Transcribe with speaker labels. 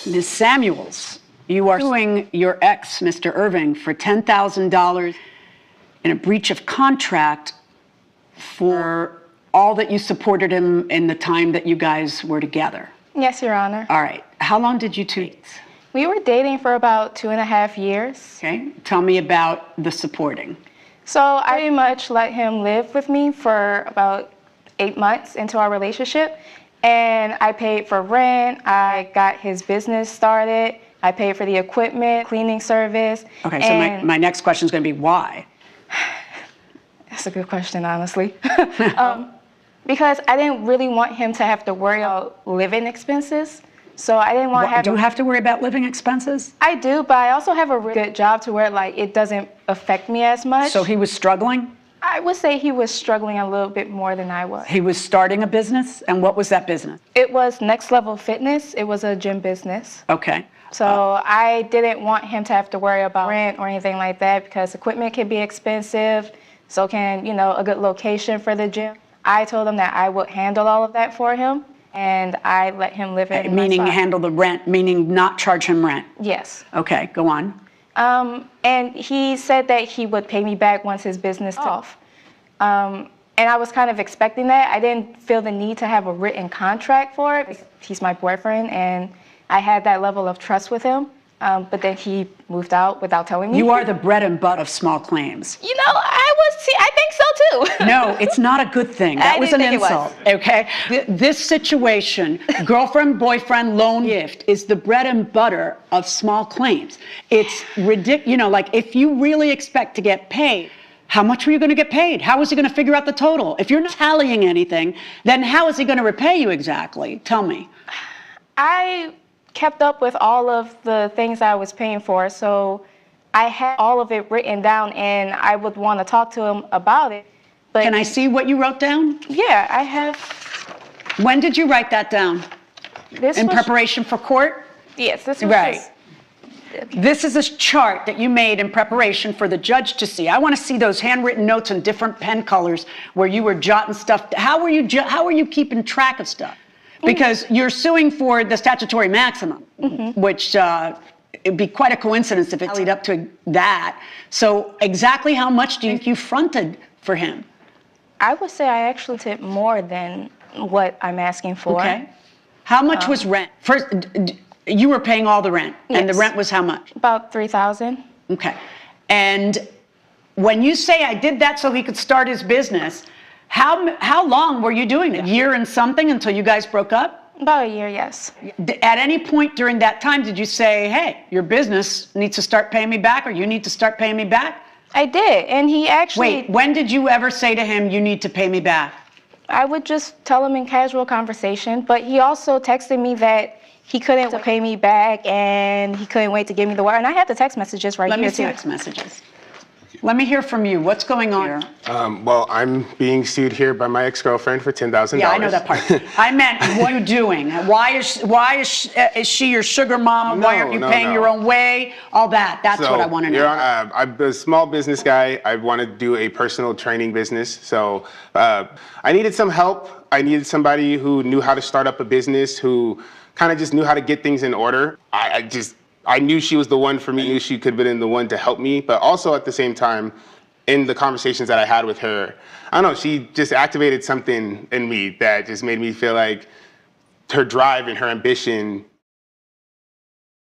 Speaker 1: Ms. Samuels, you are suing your ex, Mr. Irving, for $10,000 in a breach of contract for all that you supported him in the time that you guys were together.
Speaker 2: Yes, Your Honor.
Speaker 1: All right. How long did you two date?
Speaker 2: We were dating for about 2.5 years.
Speaker 1: Okay. Tell me about the supporting.
Speaker 2: So I pretty much let him live with me for about 8 months into our relationship. And I paid for rent. I got his business started. I paid for the equipment, cleaning service.
Speaker 1: Okay, so my next question is going to be why?
Speaker 2: That's a good question, honestly. Because I didn't really want him to have to worry about living expenses. So I didn't want to have
Speaker 1: Do you have to worry about living expenses?
Speaker 2: I do, but I also have a really good job to where like it doesn't affect me as much.
Speaker 1: So he was struggling?
Speaker 2: I would say he was struggling a little bit more than I was.
Speaker 1: He was starting a business, and what was that business?
Speaker 2: It was Next Level Fitness. It was a gym business.
Speaker 1: Okay.
Speaker 2: So I didn't want him to have to worry about rent or anything like that because equipment can be expensive. So can, you know, a good location for the gym. I told him that I would handle all of that for him, and I let him live in
Speaker 1: Meaning handle the rent, meaning not charge him rent?
Speaker 2: Yes.
Speaker 1: Okay, go on.
Speaker 2: And he said that he would pay me back once his business took off. And I was kind of expecting that. I didn't feel the need to have a written contract for it. He's my boyfriend, and I had that level of trust with him. But then he moved out without telling me.
Speaker 1: You are the bread and butter of small claims.
Speaker 2: You know, I think so too.
Speaker 1: No, it's not a good thing. That was an insult, okay? This situation, girlfriend, boyfriend, loan gift, is the bread and butter of small claims. It's ridiculous. You know, like if you really expect to get paid, how much were you going to get paid? How is he going to figure out the total? If you're not tallying anything, then how is he going to repay you exactly? Tell me.
Speaker 2: I kept up with all of the things I was paying for, so I had all of it written down, and I would want to talk to him about it. But
Speaker 1: can I see what you wrote down?
Speaker 2: Yeah, I have.
Speaker 1: When did you write that down? In preparation for court?
Speaker 2: Yes, this was
Speaker 1: right. This is a chart that you made in preparation for the judge to see. I want to see those handwritten notes in different pen colors where you were jotting stuff. How were you keeping track of stuff? Because you're suing for the statutory maximum, which it'd be quite a coincidence if it lead up to that. So exactly how much do you think you fronted for him?
Speaker 2: I would say I actually did more than what I'm asking for.
Speaker 1: Okay. How much was rent? First, you were paying all the rent, and the rent was how much?
Speaker 2: About $3,000.
Speaker 1: Okay. And when you say I did that so he could start his business, how long were you doing it? A year and something until you guys broke up?
Speaker 2: About a year, yes.
Speaker 1: At any point during that time, did you say, hey, your business needs to start paying me back, or you need to start paying me back?
Speaker 2: I did, and he actually...
Speaker 1: Wait, when did you ever say to him, you need to pay me back?
Speaker 2: I would just tell him in casual conversation, but he also texted me that he couldn't pay me back and he couldn't wait to give me the wire. And I have the text messages right here, too.
Speaker 1: Let me see text messages. Let me hear from you. What's going on here?
Speaker 3: Well, I'm being sued here by my ex-girlfriend for $10,000.
Speaker 1: Yeah, I know that part. I meant, what are you doing? Why is she your sugar mom? Why aren't you paying your own way? All that. That's what I want to know.
Speaker 3: I'm a small business guy. I want to do a personal training business. So I needed some help. I needed somebody who knew how to start up a business, who kind of just knew how to get things in order. I knew she was the one for me. I knew she could have been the one to help me. But also at the same time, in the conversations that I had with her, I don't know, she just activated something in me that just made me feel like her drive and her ambition